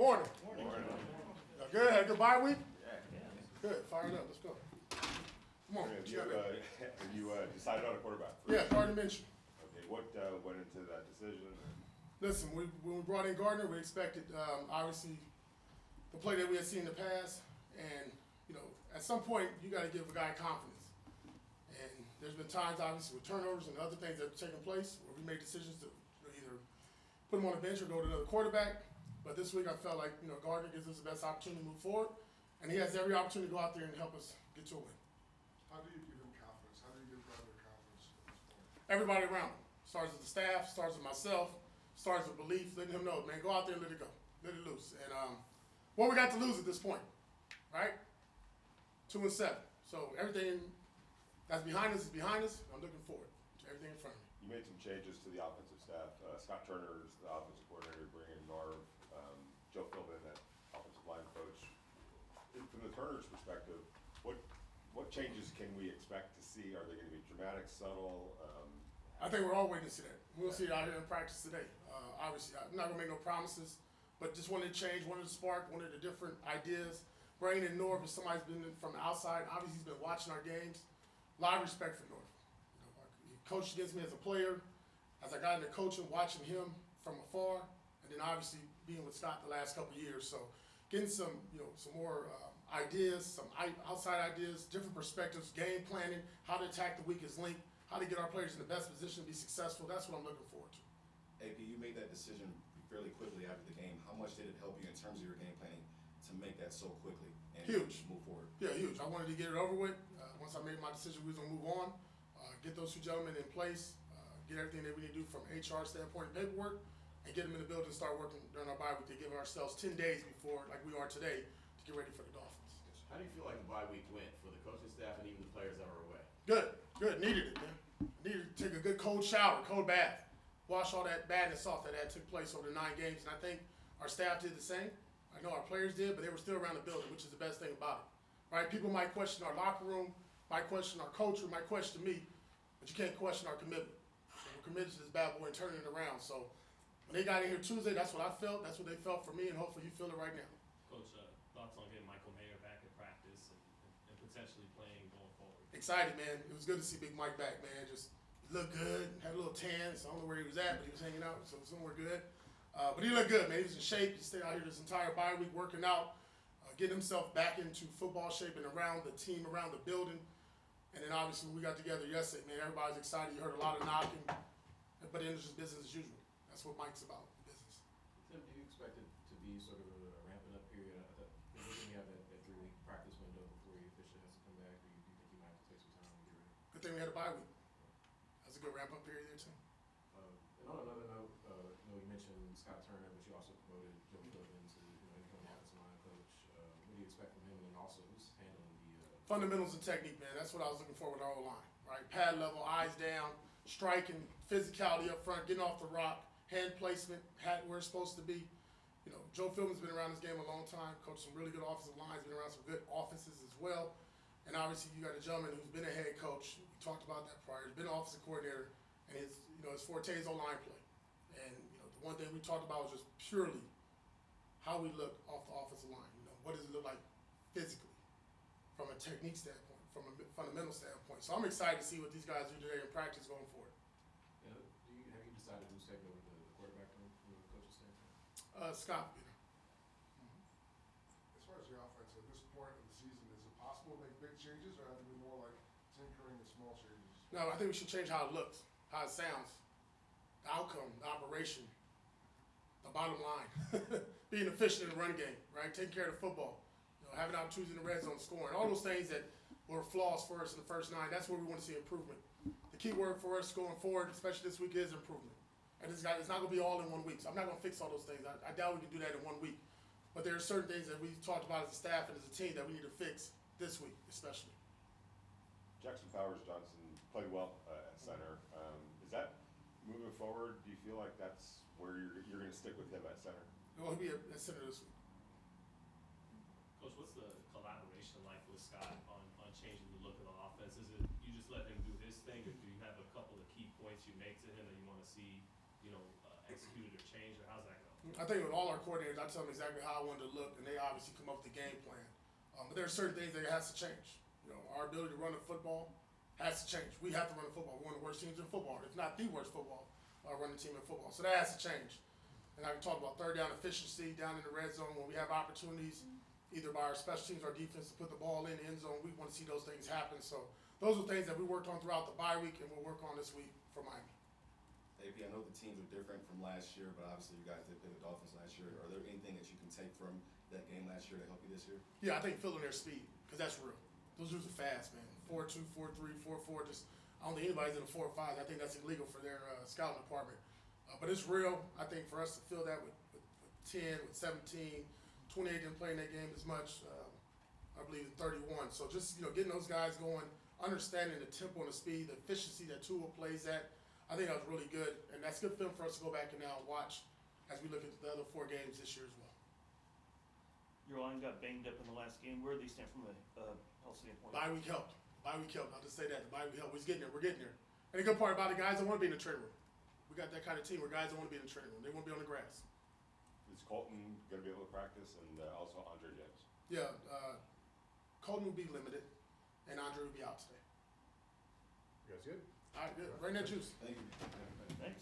Morning. Morning. Y'all good? Had a good bye week? Good. Fired up. Let's go. Come on. Have you decided on a quarterback? Yeah, Gardner Minshew. Okay, what went into that decision? Listen, when we brought in Gardner, we expected, obviously, the play that we had seen in the past. And, at some point, you got to give a guy confidence. And there's been times, obviously, with turnovers and other things that have taken place where we made decisions to either put him on the bench or go to another quarterback. But this week, I felt like, Gardner gives us the best opportunity to move forward. And he has every opportunity to go out there and help us get to a win. How do you give him confidence? How do you give Gardner confidence at this point? Everybody around him. Starts with the staff, starts with myself, starts with belief, letting him know, man, go out there and let it go. Let it loose. And what we got to lose at this point, right? 2-7. So everything that's behind us is behind us. I'm looking forward to everything in front of me. You made some changes to the offensive staff. Scott Turner is the offensive coordinator, bringing in Marv. Joe Philbin, that offensive line coach. From the Turner's perspective, what changes can we expect to see? Are they going to be dramatic, subtle? I think we're all waiting to see that. We'll see it out here in practice today. Obviously, I'm not going to make no promises, but just wanted to change, wanted to spark, wanted the different ideas. Bringing in Norv, if somebody's been in from the outside, obviously he's been watching our games. A lot of respect for Norv. He coached against me as a player. As I got into coaching, watching him from afar, and then obviously being with Scott the last couple of years. So getting some more ideas, some outside ideas, different perspectives, game planning, how to attack the weakest link, how to get our players in the best position to be successful. That's what I'm looking forward to. AP, you made that decision fairly quickly after the game. How much did it help you in terms of your game planning to make that so quickly and Huge. Move forward? Yeah, huge. I wanted to get it over with. Once I made my decision, we was going to move on, get those two gentlemen in place, get everything that we need to do from HR standpoint and paperwork, and get them in the building and start working during our bye week to give ourselves 10 days before, like we are today, to get ready for the Dolphins. How do you feel like the bye week went for the coaching staff and even the players that were away? Good. Needed it, man. Needed to take a good cold shower, cold bath, wash all that badness off that had took place over the 9 games. And I think our staff did the same. I know our players did, but they were still around the building, which is the best thing about it. Right? People might question our locker room, might question our culture, might question me, but you can't question our commitment. And we're committed to this bad boy and turning it around. So when they got in here Tuesday, that's what I felt. That's what they felt for me, and hopefully you feel it right now. Coach, thoughts on getting Michael Mayer back in practice and potentially playing going forward? Excited, man. It was good to see Big Mike back, man. Just looked good, had a little tan, so I don't know where he was at, but he was hanging out, so somewhere good. But he looked good, man. He was in shape. He stayed out here this entire bye week working out, getting himself back into football shape and around the team, around the building. And then obviously when we got together yesterday, man, everybody's excited. You heard a lot of knocking, but then it's just business as usual. That's what Mike's about, business. Tim, do you expect it to be sort of a ramping up period? You have that 3-week practice window before he officially has to come back, or do you think he might have to take some time to get ready? Good thing we had a bye week. That's a good ramp-up period there, too. And on another note, you mentioned Scott Turner, but you also promoted Joe Philbin to become the offensive line coach. What do you expect from him, and also who's handling the fundamentals and technique, man. That's what I was looking for with our O-line, right? Pad level, eyes down, striking, physicality up front, getting off the rock, hand placement, where it's supposed to be. Joe Philbin's been around this game a long time, coached some really good offensive lines, been around some good offenses as well. And obviously you got a gentleman who's been a head coach. We talked about that prior. He's been an offensive coordinator, and his forte is O-line play. And the one thing we talked about was just purely how we look off the offensive line. What does it look like physically, from a technique standpoint, from a fundamental standpoint. So I'm excited to see what these guys do today in practice going forward. Have you decided who's taking over the quarterback from the coach's standpoint? Scott. As far as your offense, at this point of the season, is it possible to make big changes, or have it been more like tinkering and small changes? No, I think we should change how it looks, how it sounds, the outcome, the operation, the bottom line, being efficient in the run game, right? Taking care of the football, having opportunities in the red zone, scoring, all those things that were flaws for us in the first 9. That's where we want to see improvement. The key word for us going forward, especially this week, is improvement. And it's not going to be all in 1 week. So I'm not going to fix all those things. I doubt we can do that in 1 week. But there are certain things that we talked about as a staff and as a team that we need to fix this week, especially. Jackson Powers Johnson played well at center. Is that moving forward? Do you feel like that's where you're going to stick with him at center? He'll be at center this week. Coach, what's the collaboration like with Scott on changing the look of the offense? Is it you just let him do his thing, or do you have a couple of key points you make to him that you want to see, executed or changed, or how's that go? I think with all our coordinators, I tell them exactly how I want it to look, and they obviously come up with the game plan. But there are certain things that has to change. You know, our ability to run the football has to change. We have to run the football. We're one of the worst teams in football, if not the worst football running team in football. So that has to change. And I can talk about third down efficiency down in the red zone when we have opportunities, either by our special teams or defense, to put the ball in the end zone. We want to see those things happen. So those are things that we worked on throughout the bye week, and we'll work on this week for Miami. AP, I know the teams are different from last year, but obviously you guys did play the Dolphins last year. Are there anything that you can take from that game last year to help you this year? Yeah, I think feeling their speed, because that's real. Those dudes are fast, man. 4.2, 4.3, 4.4. Just I don't think anybody's in the 4.5. I think that's illegal for their scouting department. But it's real. I think for us to feel that with 10, with 17, 28 didn't play in that game as much. I believe 31. So just getting those guys going, understanding the tempo and the speed, the efficiency that Tua plays at. I think that was really good, and that's good film for us to go back and now watch as we look at the other 4 games this year as well. Your line got banged up in the last game. Where do they stand from a health standpoint? Bye week helped. Bye week helped. I'll just say that. The bye week helped. We're getting there. We're getting there. And the good part about it, guys don't want to be in the training room. We got that kind of team where guys don't want to be in the training room. They want to be on the grass. Is Colton going to be able to practice, and also Andre James? Yeah, Colton will be limited, and Andre will be out today. You guys good? All right, good. Bring that juice. Thank you. Thanks.